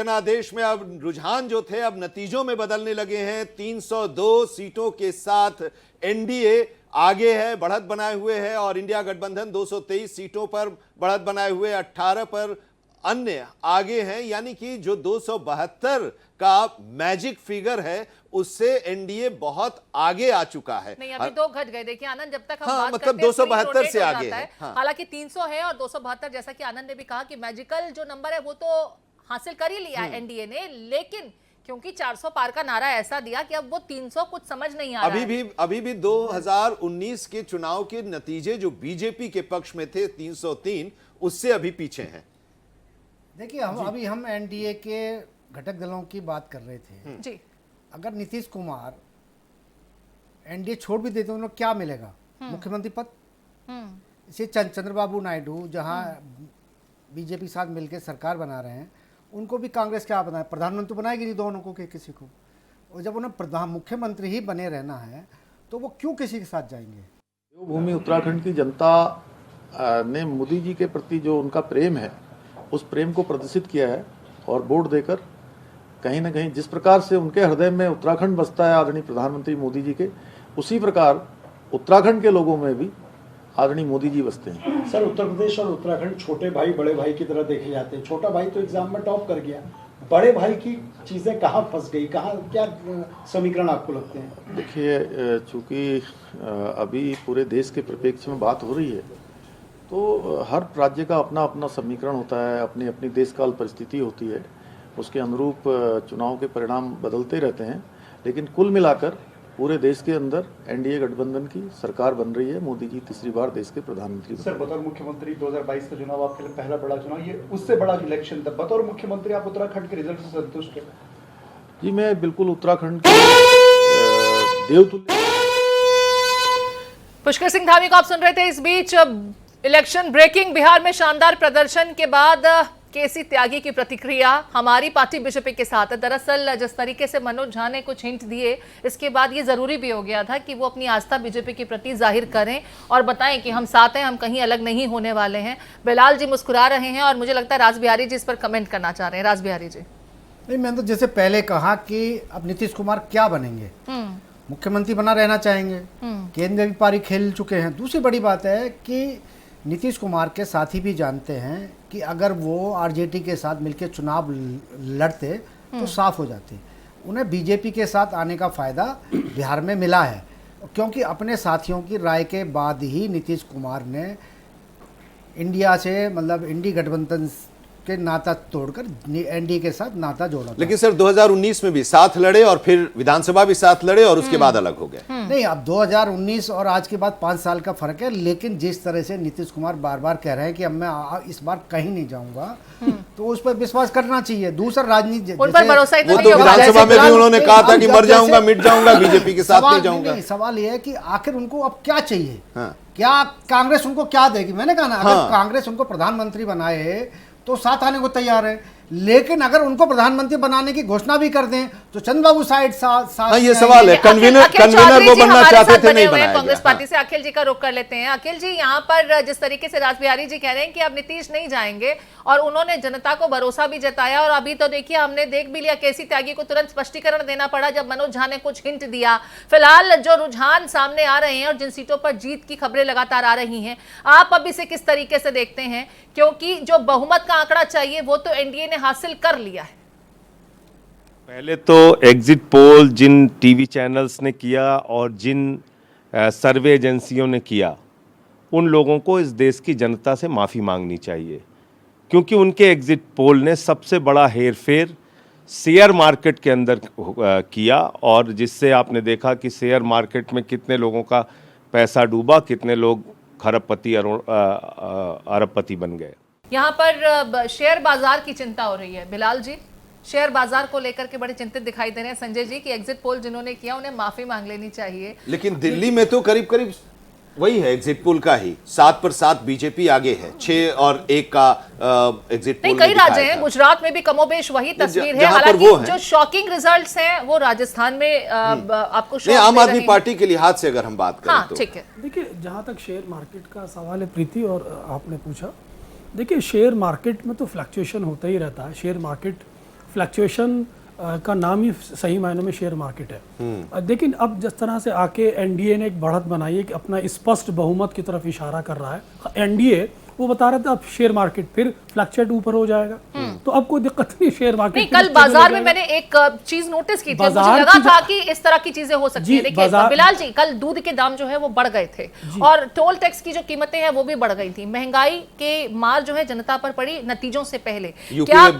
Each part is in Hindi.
जनादेश में अब रुझान जो थे अब नतीजों में बदलने लगे हैं। 302 सीटों के साथ एनडीए आगे है, बढ़त बनाए हुए है, और इंडिया गठबंधन 223 सीटों पर बढ़त बनाए हुए 18 पर अन्य आगे हैं। यानी कि जो 272 का मैजिक फिगर है उससे एनडीए बहुत आगे आ चुका है। नहीं, अभी दो घट गए। देखिए आनंद, जब तक हम बात मतलब करते हैं 272 से आगे है। हालांकि 300 है और 272, जैसा कि आनंद ने भी कहा कि मैजिकल जो नंबर है वो तो हासिल कर ही लिया है एनडीए ने, लेकिन क्योंकि 400 पार का नारा ऐसा दिया कि अब वो 300 कुछ समझ नहीं आ रहा है। अभी भी 2019 के चुनाव के नतीजे जो बीजेपी के पक्ष में थे 303, उससे अभी पीछे हैं। देखिए हम एनडीए के घटक दलों की बात कर रहे थे जी। अगर नीतीश कुमार एनडीए छोड़ भी देते उन्हें क्या मिलेगा? मुख्यमंत्री पद। इसे चंद्रबाबू नायडू जहां बीजेपी साथ मिलकर सरकार बना रहे हैं, उनको भी कांग्रेस क्या बनाए? प्रधानमंत्री बनाएगी नहीं दोनों को, किसी को। और जब उन्हें मुख्यमंत्री ही बने रहना है तो वो क्यों किसी के साथ जाएंगे? भूमि उत्तराखंड की जनता ने मोदी जी के प्रति जो उनका प्रेम है उस प्रेम को प्रदर्शित किया है, और वोट देकर कहीं ना कहीं जिस प्रकार से उनके हृदय में उत्तराखंड बसता है आदरणीय प्रधानमंत्री मोदी जी के, उसी प्रकार उत्तराखंड के लोगों में भी आदरणीय मोदी जी बसते हैं। सर, उत्तर प्रदेश और उत्तराखंड छोटे भाई बड़े भाई की तरह देखे जाते हैं। छोटा भाई तो एग्जाम में टॉप कर गया, बड़े भाई की चीजें कहाँ फंस गई, कहाँ क्या समीकरण आपको लगते हैं? देखिए, चूंकि अभी पूरे देश के परिप्रेक्ष्य में बात हो रही है, तो हर राज्य का अपना अपना समीकरण होता है, अपनी अपनी देशकाल परिस्थिति होती है, उसके अनुरूप चुनाव के परिणाम बदलते रहते हैं। लेकिन कुल मिलाकर पूरे देश के अंदर एनडीए गठबंधन की सरकार बन रही है। मोदी जी तीसरी बार देश के प्रधानमंत्री। सर, बतौर मुख्यमंत्री 2022 का चुनाव आपके लिए पहला बड़ा चुनाव, ये उससे बड़ा इलेक्शन था। बतौर मुख्यमंत्री आप उत्तराखंड के रिजल्ट से संतुष्ट हैं? जी, मैं बिल्कुल उत्तराखंड के देवतुल्य। पुष्कर सिंह धामी को आप सुन रहे थे। इस बीच इलेक्शन ब्रेकिंग, बिहार में शानदार प्रदर्शन के बाद केसी त्यागी की प्रतिक्रिया हमारी पार्टी बीजेपी के साथ है। दरअसल जिस तरीके से मनोज झा ने कुछ हिंट दिए, इसके बाद ये जरूरी भी हो गया था कि वो अपनी आस्था बीजेपी के प्रति जाहिर करें और बताएं कि हम साथ हैं, हम कहीं अलग नहीं होने वाले हैं। बिलाल जी मुस्कुरा रहे हैं और मुझे लगता है राज बिहारी जी इस पर कमेंट करना चाह रहे हैं। राज बिहारी जी। नहीं, मैंने तो जैसे पहले कहा कि अब नीतीश कुमार क्या बनेंगे, मुख्यमंत्री बना रहना चाहेंगे, केंद्र में भी पारी खेल चुके हैं। दूसरी बड़ी बात है कि नीतीश कुमार के साथी भी जानते हैं कि अगर वो आरजेडी के साथ मिलकर चुनाव लड़ते तो साफ हो जाते। उन्हें बीजेपी के साथ आने का फ़ायदा बिहार में मिला है, क्योंकि अपने साथियों की राय के बाद ही नीतीश कुमार ने इंडिया से, मतलब इंडी गठबंधन के नाता तोड़कर एनडीए के साथ नाता जोड़ा। लेकिन सर 2019 में भी साथ लड़े और फिर विधानसभा भी साथ लड़े और उसके बाद अलग हो गए। नहीं, अब 2019 और आज के बाद 5 साल का फर्क है। लेकिन जिस तरह से नीतीश कुमार बार बार कह रहे हैं कि अब मैं इस बार कहीं नहीं जाऊंगा, तो उस पर विश्वास करना चाहिए। दूसरा राजनीति, उन पर भरोसा ही वो तो विधानसभा में भी उन्होंने कहा था कि मर जाऊंगा, मिट जाऊंगा, बीजेपी के साथ नहीं जाऊंगा। सवाल यह है कि आखिर उनको अब क्या चाहिए? क्या कांग्रेस उनको क्या देगी? मैंने कहा ना, अगर कांग्रेस उनको प्रधानमंत्री बनाए तो साथ आने को तैयार है, लेकिन अगर उनको प्रधानमंत्री बनाने की घोषणा भी कर दें तो चंद्रबाबू साथ ये सवाल है। कन्वीनर वो बनना चाहते थे, नहीं बनाया कांग्रेस पार्टी से। अखिल जी का रुख कर लेते हैं। अखिल जी, यहाँ पर जिस तरीके से राज बिहारी जी कह रहे हैं कि अब नीतीश नहीं जाएंगे और उन्होंने जनता को भरोसा भी जताया, और अभी तो देखिए हमने देख भी लिया केसी त्यागी को तुरंत स्पष्टीकरण देना पड़ा जब मनोज झा ने कुछ हिंट दिया। फिलहाल जो रुझान सामने आ रहे हैं और जिन सीटों पर जीत की खबरें लगातार आ रही हैं, आप अब इसे किस तरीके से देखते हैं? क्योंकि जो बहुमत का आंकड़ा चाहिए वो तो एनडीए ने हासिल कर लिया है। पहले तो एग्जिट पोल जिन टीवी चैनल्स ने किया और जिन सर्वे एजेंसियों ने किया, उन लोगों को इस देश की जनता से माफ़ी मांगनी चाहिए, क्योंकि उनके एग्जिट पोल ने सबसे बड़ा हेरफेर शेयर मार्केट के अंदर किया, और जिससे आपने देखा कि शेयर मार्केट में कितने लोगों का पैसा डूबा, कितने लोग खरबपति अरबपति बन गए। यहाँ पर शेयर बाजार की चिंता हो रही है। बिलाल जी, शेयर बाजार को लेकर के बड़े चिंतित दिखाई दे रहे हैं। संजय जी की एग्जिट पोल जिन्होंने किया उन्हें माफी मांग लेनी चाहिए। लेकिन दिल्ली में तो करीब करीब वही है एग्जिट पोल का ही, 7 पर 7 बीजेपी आगे है, 6 और 1 का एग्जिट पोल। कई राज्य हैं, गुजरात में भी कमोबेश वही तस्वीर है। हालांकि जो शॉकिंग रिजल्ट्स हैं वो राजस्थान में आपको आम आदमी पार्टी के लिहाज से अगर हम बात करें तो ठीक है। देखिए, जहां तक शेयर मार्केट का सवाल है प्रीति, और आपने पूछा, देखिए शेयर मार्केट में तो फ्लक्चुएशन होता ही रहता है। शेयर मार्केट फ्लक्चुएशन का नाम ही सही मायनों में शेयर मार्केट है। लेकिन अब जिस तरह से आके एनडीए ने एक बढ़त बनाई है कि अपना स्पष्ट बहुमत की तरफ इशारा कर रहा है, एनडीए वो बता रहा था अब शेयर मार्केट फिर फ्लक्चुएट ऊपर हो जाएगा, तो अब कोई दिक्कत नहीं शेयर मार्केट। नहीं, कल बाजार में मैंने एक चीज नोटिस की थी, मुझे लगा था कि इस तरह की चीजें हो सकती है। देखिए बिलाल जी, कल दूध के दाम जो है वो बढ़ गए थे और टोल टैक्स की जो कीमतें हैं वो भी बढ़ गई थी। महंगाई के मार जो है जनता पर पड़ी नतीजों से पहले। क्या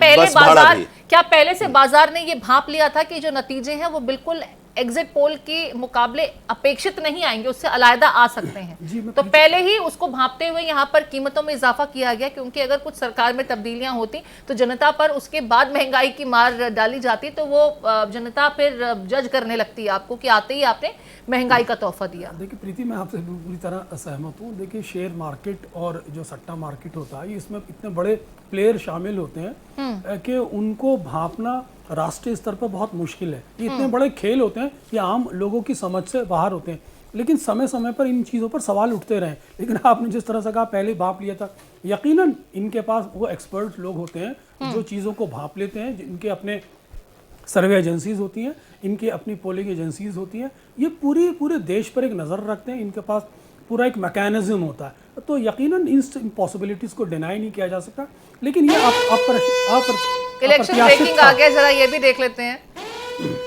पहले से बाजार ने ये भांप लिया था कि जो नतीजे हैं वो बिल्कुल एग्जिट पोल के मुकाबले अपेक्षित नहीं आएंगे, उससे अलग आ सकते हैं, तो पहले ही उसको भांपते हुए यहाँ पर कीमतों में इजाफा किया गया, क्योंकि अगर कुछ सरकार में तब्दीलियां होती तो जनता पर उसके बाद महंगाई की मार डाली जाती, तो वो जनता फिर जज करने लगती है आपको कि आते ही आपने महंगाई का तोहफा दिया। देखिए प्रीति, मैं आपसे पूरी तरह असहमत हूँ। देखिए शेयर मार्केट और जो सट्टा मार्केट होता है इसमें इतने बड़े प्लेयर शामिल होते हैं कि उनको भांपना राष्ट्रीय स्तर पर बहुत मुश्किल है। ये इतने बड़े खेल होते हैं, ये आम लोगों की समझ से बाहर होते हैं, लेकिन समय समय पर इन चीज़ों पर सवाल उठते रहे। लेकिन आपने जिस तरह से कहा पहले भांप लिया था, यकीनन इनके पास वो एक्सपर्ट लोग होते हैं जो चीज़ों को भांप लेते हैं, जिनके अपने सर्वे एजेंसीज होती हैं, इनकी अपनी पोलिंग एजेंसीज होती हैं, ये पूरे देश पर एक नज़र रखते हैं, इनके पास पूरा एक मैकेनिज्म होता है, तो यकीनन इन पॉसिबिलिटीज़ को डिनाई नहीं किया जा सकता। लेकिन ये इलेक्शन ब्रेकिंग आ गया, जरा ये भी देख लेते हैं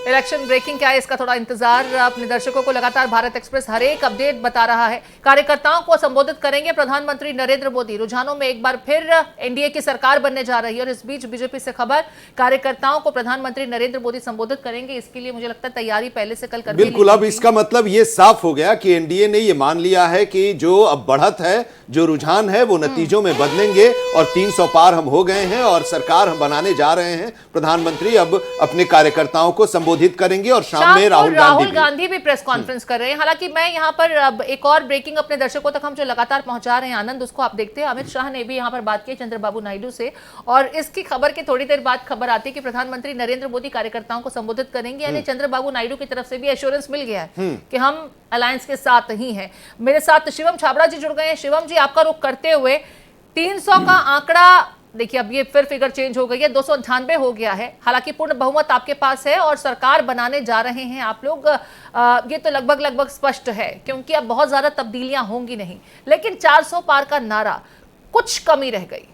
इलेक्शन ब्रेकिंग क्या है, इसका थोड़ा इंतजार अपने दर्शकों को। लगातार भारत एक्सप्रेस हर एक अपडेट बता रहा है। कार्यकर्ताओं को संबोधित करेंगे प्रधानमंत्री नरेंद्र मोदी। रुझानों में एक बार फिर एनडीए की सरकार बनने जा रही है और इस बीच बीजेपी से खबर, कार्यकर्ताओं को प्रधानमंत्री नरेंद्र मोदी संबोधित करेंगे। इसके लिए मुझे लगता है तैयारी पहले से कल कर बिल्कुल। अब इसका मतलब ये साफ हो गया कि एनडीए ने ये मान लिया है कि जो अब बढ़त है, जो रुझान है, वो नतीजों में बदलेंगे और 300 पार हम हो गए हैं और सरकार हम बनाने जा रहे हैं। प्रधानमंत्री अब अपने कार्यकर्ताओं को संबोधित करेंगे और शाम में राहुल गांधी भी प्रेस कॉन्फ्रेंस कर रहे हैं। हालांकि मैं यहाँ पर अब एक और ब्रेकिंग अपने दर्शकों तक हम जो लगातार पहुंचा रहे हैं आनंद, उसको आप देखते हैं। अमित शाह ने भी यहाँ पर बात की चंद्रबाबू नायडू से, और इसकी खबर के थोड़ी देर बाद खबर आती है कि प्रधानमंत्री नरेंद्र मोदी कार्यकर्ताओं को संबोधित करेंगे। यानी चंद्रबाबू नायडू की तरफ से भी एश्योरेंस मिल गया है कि हम अलायंस के साथ ही हैं। मेरे साथ शिवम छाबड़ा जी जुड़ गए हैं। शिवम जी, आपका रुख करते हुए 300 का आंकड़ा, देखिए अब ये फिर फिगर चेंज हो गई है, 298 हो गया है। हालांकि पूर्ण बहुमत आपके पास है और सरकार बनाने जा रहे हैं आप लोग, ये तो लगभग स्पष्ट है, क्योंकि अब बहुत ज्यादा तब्दीलियां होंगी नहीं। लेकिन 400 पार का नारा, कुछ कमी रह गई।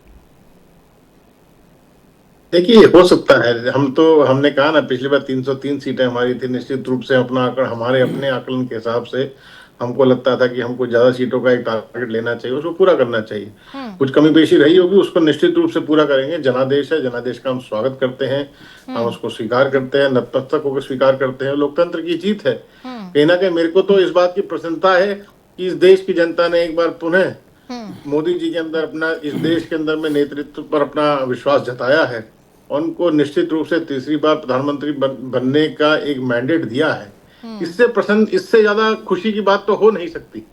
देखिए हो सकता है, हमने कहा ना पिछली बार 303 सीटें हमारी थी। निश्चित रूप से अपना हमारे अपने आकलन के हिसाब से हमको लगता था कि हमको ज्यादा सीटों का एक टारगेट लेना चाहिए, उसको पूरा करना चाहिए। कुछ कमी पेशी रही होगी, उसको निश्चित रूप से पूरा करेंगे। जनादेश है, जनादेश का हम स्वागत करते हैं, हम उसको स्वीकार करते हैं, नतमस्तक होकर स्वीकार करते हैं। लोकतंत्र की जीत है। कहीं ना कहीं मेरे को तो इस बात की प्रसन्नता है कि इस देश की जनता ने एक बार पुनः मोदी जी के अंदर अपना, इस देश के अंदर में नेतृत्व पर अपना विश्वास जताया है। उनको निश्चित रूप से तीसरी बार प्रधानमंत्री बनने का एक मैंडेट दिया है। इससे ज्यादा खुशी की बात तो हो नहीं सकती,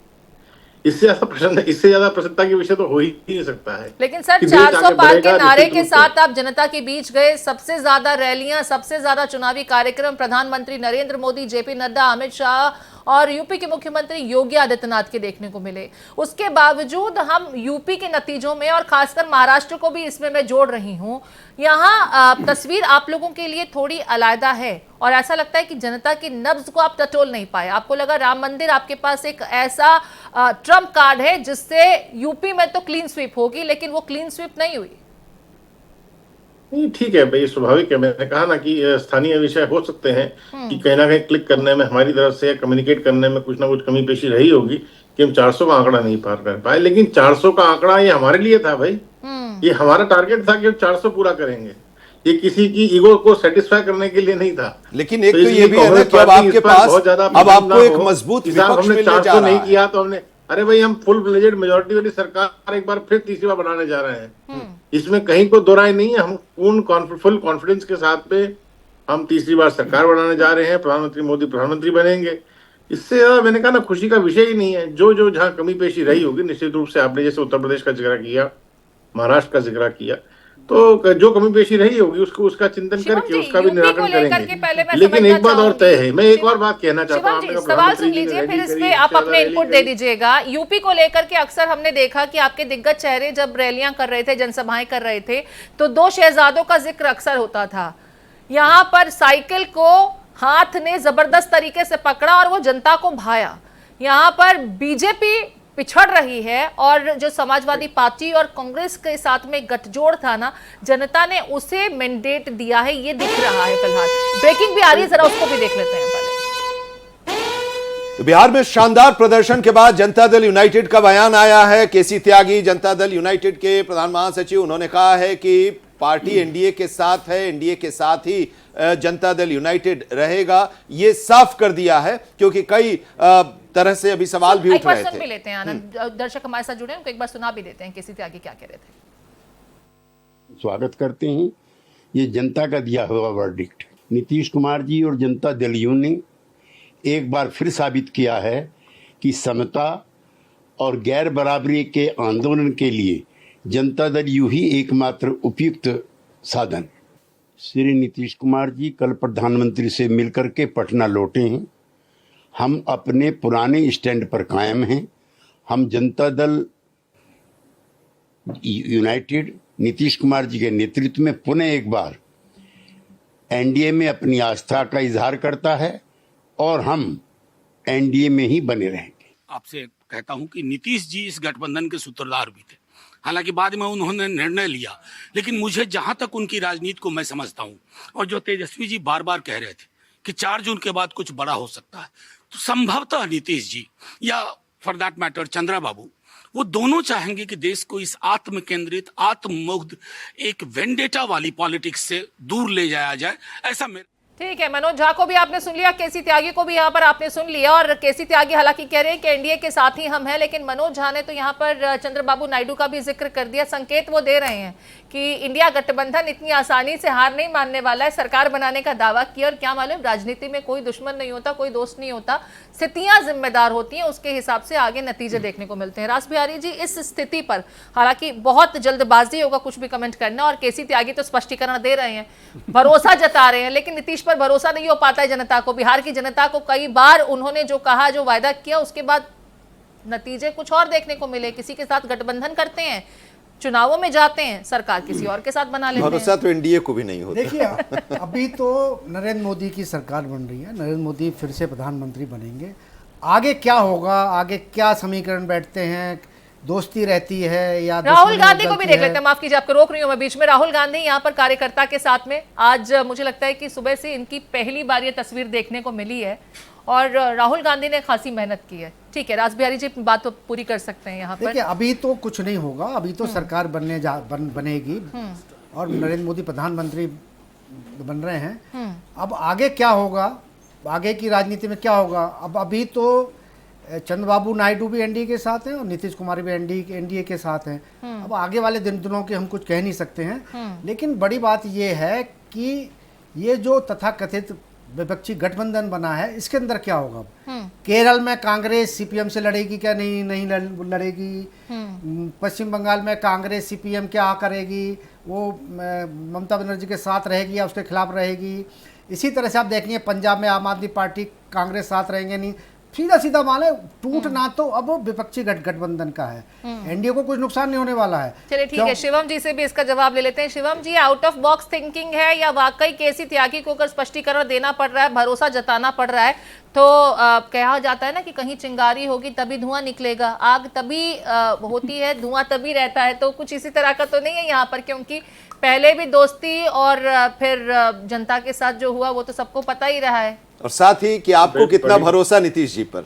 इससे ज्यादा प्रसन्नता की विषय तो हो ही नहीं सकता है। लेकिन सर 400 पार के नारे के साथ आप जनता के बीच गए, सबसे ज्यादा रैलियां, सबसे ज्यादा चुनावी कार्यक्रम प्रधानमंत्री नरेंद्र मोदी, जेपी नड्डा, अमित शाह और यूपी के मुख्यमंत्री योगी आदित्यनाथ के देखने को मिले। उसके बावजूद हम यूपी के नतीजों में, और खासकर महाराष्ट्र को भी इसमें मैं जोड़ रही हूं, यहाँ तस्वीर आप लोगों के लिए थोड़ी अलग है और ऐसा लगता है कि जनता की नब्ज को आप टटोल नहीं पाए। आपको लगा राम मंदिर आपके पास एक ऐसा ट्रम्प कार्ड है जिससे यूपी में तो क्लीन स्वीप होगी, लेकिन वो क्लीन स्वीप नहीं हुई। नहीं, ठीक है भाई, स्वाभाविक है। मैंने कहा ना कि स्थानीय विषय हो सकते हैं कि कहीं ना कहीं क्लिक करने में हमारी तरफ से, कम्युनिकेट करने में कुछ ना कुछ कमी पेशी रही होगी कि हम 400 का आंकड़ा नहीं पार कर पाए। लेकिन 400 का आंकड़ा ये हमारे लिए था भाई, ये हमारा टारगेट था कि हम 400 पूरा करेंगे। ये किसी की ईगो को सेटिस्फाई करने के लिए नहीं था। लेकिन एक तो ये भी है ना कि अब आपके पास, अब आपको एक मजबूत विपक्ष मिलने जा रहा है। नहीं किया तो हमने, अरे भाई हम फुल फ्लेजेड मेजोरिटी वाली सरकार एक बार फिर तीसरी बार बनाने जा रहे हैं। इसमें कहीं को दो राय नहीं है। हम फुल कॉन्फिडेंस के साथ पे हम तीसरी बार सरकार बनाने जा रहे हैं। प्रधानमंत्री मोदी प्रधानमंत्री बनेंगे। इससे ज्यादा मैंने कहा ना खुशी का विषय ही नहीं है। जो जहाँ कमी पेशी रही होगी, निश्चित रूप से आपने जैसे उत्तर प्रदेश का जिक्र किया, महाराष्ट्र का जिक्र किया, तो जो कमी पेशी रही होगी उसका चिंतन करके उसका भी निराकरण करेंगे। लेकिन एक बात और तय है, मैं एक और बात कहना चाहता हूँ, सवाल सुन लीजिए फिर इस पे आप अपने इनपुट दे दीजिएगा। यूपी को लेकर के अक्सर हमने देखा कि आपके दिग्गज चेहरे जब रैलियां कर रहे थे, जनसभाएं कर रहे थे, तो 2 शहजादों का जिक्र अक्सर होता था, यहाँ पर साइकिल को हाथ ने जबरदस्त तरीके से पकड़ा और वो जनता को भाया। यहाँ पर बीजेपी पिछड़ रही है और जो समाजवादी पार्टी और कांग्रेस के साथ में गठजोड़ था ना, जनता ने उसे मैंडेट दिया है, ये दिख रहा है फिलहाल। ब्रेकिंग भी आ रही है, जरा उसको भी देख लेते हैं पहले। तो बिहार में शानदार प्रदर्शन के बाद जनता दल यूनाइटेड का बयान आया है। केसी त्यागी जनता दल यूनाइटेड के प्रधान महासचिव, उन्होंने कहा है कि पार्टी एनडीए के साथ है, एनडीए के साथ ही जनता दल यूनाइटेड रहेगा। ये साफ कर दिया है क्योंकि कई तरह से अभी सवाल भी उठ रहे थे। सुन भी लेते हैं आनंद, दर्शक हमारे साथ जुड़े हैं, उनको एक बार सुना भी देते हैं केसी त्यागी क्या कह रहे थे। स्वागत करते हैं। ये जनता का दिया हुआ वर्डिक्ट। नीतीश कुमार जी और जनता दल यू ने एक बार फिर साबित किया है कि समता और गैर बराबरी के आंदोलन के लिए जनता दल यू ही एकमात्र उपयुक्त साधन। श्री नीतीश कुमार जी कल प्रधानमंत्री से मिलकर के पटना लौटे हैं। हम अपने पुराने स्टैंड पर कायम हैं। हम जनता दल यूनाइटेड नीतीश कुमार जी के नेतृत्व में पुनः एक बार एनडीए में अपनी आस्था का इजहार करता है और हम एनडीए में ही बने रहेंगे। आपसे कहता हूं कि नीतीश जी इस गठबंधन के सूत्रधार भी थे, हालांकि बाद में उन्होंने निर्णय लिया, लेकिन मुझे जहां तक उनकी राजनीति को मैं समझता हूं और जो तेजस्वी जी बार बार कह रहे थे कि 4 जून के बाद कुछ बड़ा हो सकता है, तो संभवतः नीतीश जी या फॉर दैट मैटर चंद्रा बाबू, वो दोनों चाहेंगे कि देश को इस आत्म केंद्रित आत्ममुग्ध एक वेंडेटा वाली पॉलिटिक्स से दूर ले जाया जाए, ऐसा मेरा। ठीक है, मनोज झा को भी आपने सुन लिया, केसी त्यागी को भी यहाँ पर आपने सुन लिया। और केसी त्यागी हालांकि कह रहे हैं कि एनडीए के साथ ही हम हैं, लेकिन मनोज झा ने तो यहाँ पर चंद्रबाबू नायडू का भी जिक्र कर दिया। संकेत वो दे रहे हैं कि इंडिया गठबंधन इतनी आसानी से हार नहीं मानने वाला है। सरकार बनाने का दावा किया और क्या मालूम, राजनीति में कोई दुश्मन नहीं होता, कोई दोस्त नहीं होता, स्थितियां जिम्मेदार होती हैं, उसके हिसाब से आगे नतीजे देखने को मिलते हैं। रास बिहारी जी, इस स्थिति पर हालांकि बहुत जल्दबाजी होगा कुछ भी कमेंट करना, और केसी त्यागी तो स्पष्टीकरण दे रहे हैं, भरोसा जता रहे हैं, लेकिन नीतीश पर भरोसा नहीं हो पाता है जनता को। बिहार की जनता को कई बार उन्होंने जो कहा, जो वायदा किया, उसके बाद नतीजे कुछ और देखने को मिले। किसी के साथ गठबंधन करते हैं, चुनावों में जाते हैं, सरकार किसी और के साथ बना लेते हैं। भरोसा तो एनडीए को भी नहीं होता। देखिए, अभी तो नरेंद्र मोदी की सरकार बन रही है, नरेंद्र मोदी फिर से प्रधानमंत्री बनेंगे। आगे क्या होगा, आगे क्या समीकरण बैठते हैं, दोस्ती रहती है या राहुल गांधी को भी देख लेते हैं। माफ कीजिए, आपको रोक रही हूं मैं बीच में। राहुल गांधी यहाँ पर कार्यकर्ता के साथ में, आज मुझे लगता है कि सुबह से इनकी पहली बार ये तस्वीर देखने को मिली है और राहुल गांधी ने खासी मेहनत की है। ठीक है, रास बिहारी जी बात तो पूरी कर सकते हैं यहाँ पर। देखिए, अभी तो कुछ नहीं होगा, अभी तो सरकार बनेगी और नरेंद्र मोदी प्रधानमंत्री बन रहे हैं। अब आगे क्या होगा, आगे की राजनीति में क्या होगा, अब अभी तो चंद्रबाबू नायडू भी एनडीए के साथ हैं और नीतीश कुमार भी एनडीए के साथ हैं। अब आगे वाले दिनों के हम कुछ कह नहीं सकते हैं, लेकिन बड़ी बात यह है कि ये जो तथाकथित विपक्षी गठबंधन बना है, इसके अंदर क्या होगा। केरल में कांग्रेस सीपीएम से लड़ेगी क्या, नहीं लड़ेगी। पश्चिम बंगाल में कांग्रेस सीपीएम क्या करेगी, वो ममता बनर्जी के साथ रहेगी या उसके खिलाफ रहेगी। इसी तरह से आप देखेंगे पंजाब में आम आदमी पार्टी कांग्रेस साथ रहेंगे नहीं, सीधा सीधा माने टूटना तो अब विपक्षी गठबंधन का है। एनडीए को कुछ नुकसान नहीं होने वाला है। चलिए ठीक है, शिवम जी से भी इसका जवाब ले लेते हैं। शिवम जी, आउट ऑफ बॉक्स थिंकिंग है या वाकई केसी त्यागी को अगर स्पष्टीकरण देना पड़ रहा है, भरोसा जताना पड़ रहा है, तो कहा जाता है ना कि कहीं चिंगारी होगी तभी धुआं निकलेगा, आग तभी होती है, धुआं तभी रहता है। तो कुछ इसी तरह का तो नहीं है यहाँ पर, क्योंकि पहले भी दोस्ती और फिर जनता के साथ जो हुआ वो तो सबको पता ही रहा है। और साथ ही कि आपको कितना भरोसा नीतीश जी पर।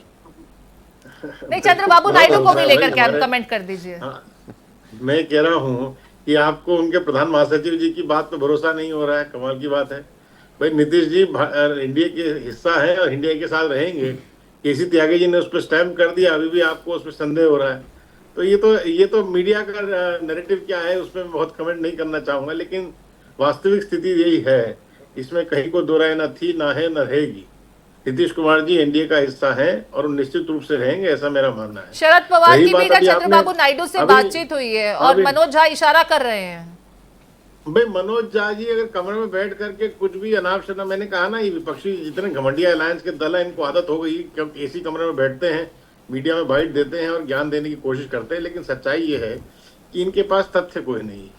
नहीं, चंद्रबाबू नायडू को भी लेकर के कमेंट कर दीजिए। मैं कह रहा हूँ कि आपको उनके प्रधान महासचिव जी की बात पे भरोसा नहीं हो रहा है, कमाल की बात है। भाई नीतीश जी इंडिया के हिस्सा है और इंडिया के साथ रहेंगे। केसी त्यागी जी ने उस पर स्टैम्प कर दिया, अभी भी आपको उस पर संदेह हो रहा है। तो ये तो मीडिया का नैरेटिव क्या है, उसमें मैं बहुत कमेंट नहीं करना चाहूंगा, लेकिन वास्तविक स्थिति यही है, इसमें कहीं को दो राय न थी, ना है, न रहेगी। नीतीश कुमार जी एनडीए का हिस्सा है और निश्चित रूप से रहेंगे, ऐसा मेरा मानना है। शरद पवार की भी चंद्रबाबू नायडू से बातचीत हुई है और मनोज झा इशारा कर रहे हैं। भाई मनोज झा जी अगर कमरे में बैठ करके कुछ भी अनाप शनाप, मैंने कहा ना, ये विपक्षी जितने घमंडिया अलायंस के दल है, इनको आदत हो गई क्योंकि एसी कमरे में बैठते हैं, मीडिया में बाइट देते हैं और ज्ञान देने की कोशिश करते हैं, लेकिन सच्चाई ये है कि इनके पास तथ्य कोई नहीं।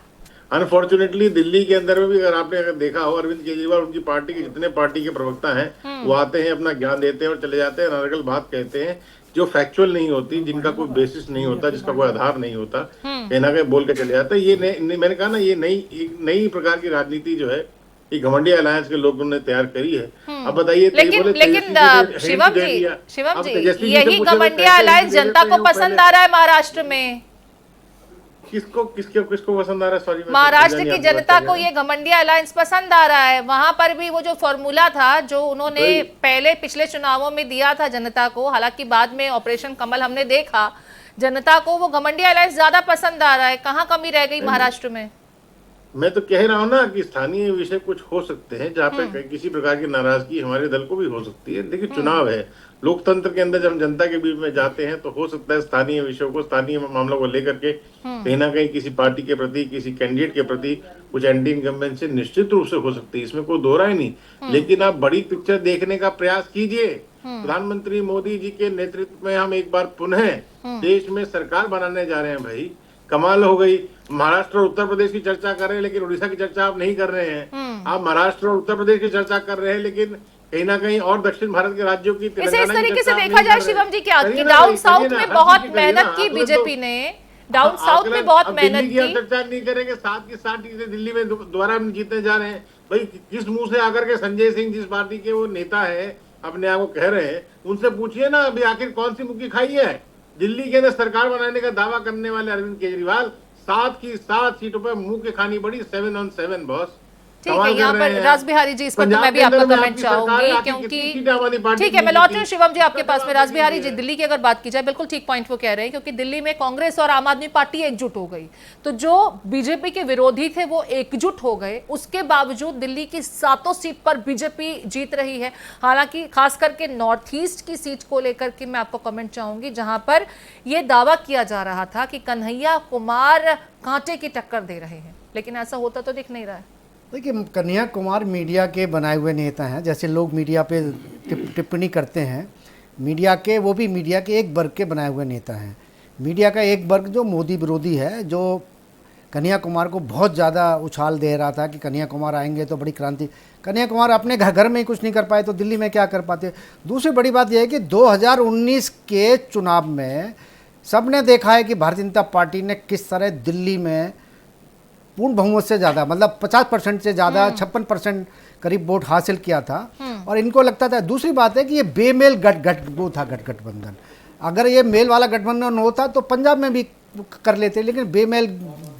अनफॉर्चुनेटली दिल्ली के अंदर में भी अगर देखा हो, अरविंद केजरीवाल उनकी पार्टी के जितने पार्टी के प्रवक्ता हैं वो आते हैं, अपना ज्ञान देते हैं और चले जाते हैं, अनर्गल बात कहते हैं जो फैक्चुअल नहीं होती, जिनका कोई बेसिस नहीं होता, जिसका कोई आधार नहीं होता, कहीं ना कहीं बोल के चले जाते हैं। ये मैंने कहा ना, ये नई प्रकार की राजनीति जो है ये घमंडी अलायंस के लोगों ने तैयार करी है। अब बताइए, लेकिन शिवम जी यही घमंडी अलायंस जनता को पसंद आ रहा है महाराष्ट्र में। किसको पसंद आ रहा है? सॉरी, महाराष्ट्र की जनता को ये घमंडिया अलायंस पसंद आ रहा है। वहां पर भी वो जो फॉर्मूला था जो उन्होंने पहले पिछले चुनावों में दिया था जनता को, हालांकि बाद में ऑपरेशन कमल हमने देखा, जनता को वो घमंडिया अलायंस ज्यादा पसंद आ रहा है। कहाँ कमी रह गई महाराष्ट्र में? मैं तो कह रहा हूँ ना कि स्थानीय विषय कुछ हो सकते हैं जहाँ पे किसी प्रकार की नाराजगी हमारे दल को भी हो सकती है। देखिए, चुनाव है, लोकतंत्र के अंदर जब हम जनता के बीच में जाते हैं तो हो सकता है स्थानीय विषयों को, स्थानीय मामलों को लेकर के कहीं ना कहीं किसी पार्टी के प्रति, किसी कैंडिडेट के प्रति कुछ एंटी इनकम्बेंसी निश्चित रूप से हो सकती है, इसमें कोई दो राय नहीं। लेकिन आप बड़ी पिक्चर देखने का प्रयास कीजिए। प्रधानमंत्री मोदी जी के नेतृत्व में हम एक बार पुनः देश में सरकार बनाने जा रहे हैं। भाई कमाल हो गई, महाराष्ट्र और उत्तर प्रदेश की चर्चा कर रहे हैं लेकिन उड़ीसा की चर्चा आप नहीं कर रहे हैं। आप महाराष्ट्र और उत्तर प्रदेश की चर्चा कर रहे हैं लेकिन कहीं ना कहीं और दक्षिण भारत के राज्यों की, इसे इस तरीके से देखा जाए शिवम जी क्या कि डाउन साउथ में बहुत मेहनत की बीजेपी ने, डाउन साउथ में बहुत मेहनत की। चर्चा नहीं करेंगे, साथ की साथ दिल्ली में दोबारा जीतने जा रहे हैं। भाई किस मुंह से आकर के संजय सिंह, जिस पार्टी के वो नेता है, अपने आप को कह रहे हैं, उनसे पूछिए ना अभी आखिर कौन सी मुक्की खाई है। दिल्ली के अंदर सरकार बनाने का दावा करने वाले अरविंद केजरीवाल 7 की 7 सीटों पर मुंह के खानी पड़ी, 7 on 7 बॉस। ठीक है, यहाँ पर राज बिहारी जी, इस पर तो मैं भी आपका कमेंट चाहूंगी क्योंकि ठीक है, मैं लौट रही हूँ शिवम जी आपके पास में। राज बिहारी जी, दिल्ली की अगर बात की जाए, बिल्कुल ठीक पॉइंट वो कह रहे हैं, क्योंकि दिल्ली में कांग्रेस और आम आदमी पार्टी एकजुट हो गई, तो जो बीजेपी के विरोधी थे वो एकजुट हो गए। उसके बावजूद दिल्ली की 7 सीट पर बीजेपी जीत रही है। हालांकि खास करके नॉर्थ ईस्ट की सीट को लेकर के मैं आपको कमेंट चाहूंगी, जहां पर यह दावा किया जा रहा था कि कन्हैया कुमार कांटे की टक्कर दे रहे हैं, लेकिन ऐसा होता तो दिख नहीं रहा है। देखिए, कन्हैया कुमार मीडिया के बनाए हुए नेता हैं। जैसे लोग मीडिया पे टिप्पणी करते हैं, मीडिया के, वो भी मीडिया के एक वर्ग के बनाए हुए नेता हैं। मीडिया का एक वर्ग जो मोदी विरोधी है, जो कन्हैया कुमार को बहुत ज़्यादा उछाल दे रहा था कि कन्हैया कुमार आएंगे तो बड़ी क्रांति। कन्हैया कुमार अपने घर में ही कुछ नहीं कर पाए तो दिल्ली में क्या कर पाते। दूसरी बड़ी बात यह है कि 2019 के चुनाव में सबने देखा है कि भारतीय जनता पार्टी ने किस तरह दिल्ली में पूर्ण बहुमत से ज़्यादा, मतलब 50% से ज़्यादा, 56% करीब वोट हासिल किया था, और इनको लगता था। दूसरी बात है कि ये बेमेल गठबंधन, अगर ये मेल वाला गठबंधन होता तो पंजाब में भी कर लेते, लेकिन बेमेल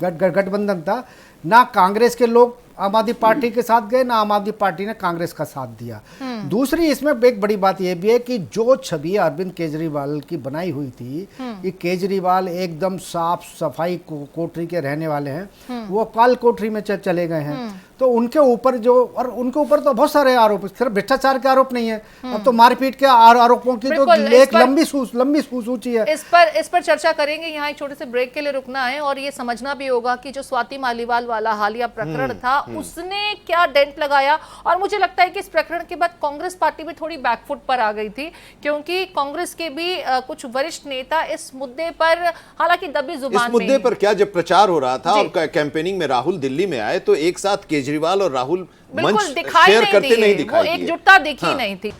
गठबंधन था। ना कांग्रेस के लोग आम आदमी पार्टी के साथ गए, ना आम आदमी पार्टी ने कांग्रेस का साथ दिया। दूसरी इसमें एक बड़ी बात यह भी है कि जो छवि अरविंद केजरीवाल की बनाई हुई थी कि केजरीवाल एकदम साफ सफाई कोठरी के रहने वाले हैं, वो काल कोठरी में चले गए हैं। तो उनके ऊपर और उनके ऊपर तो बहुत सारे आरोप, सिर्फ भ्रष्टाचार के आरोप नहीं है, अब तो मारपीट के आरोपों की तो एक लंबी सूची है। इस पर चर्चा करेंगे। यहाँ एक छोटे से ब्रेक के लिए रुकना है और ये समझना भी होगा कि जो स्वाति मालीवाल वाला हालिया प्रकरण था, उसने क्या डेंट लगाया। और मुझे लगता है कि इस प्रकरण के बाद कांग्रेस पार्टी भी थोड़ी बैकफुट पर आ गई थी, क्योंकि कांग्रेस के भी कुछ वरिष्ठ नेता इस मुद्दे पर, हालांकि दबी जुबान, इस मुद्दे पर क्या जब प्रचार हो रहा था और कैंपेनिंग में राहुल दिल्ली में आए तो एक साथ केजरीवाल और राहुल मंच शेयर करते नहीं दिखाई दिए, एकजुटता दिखी नहीं थी।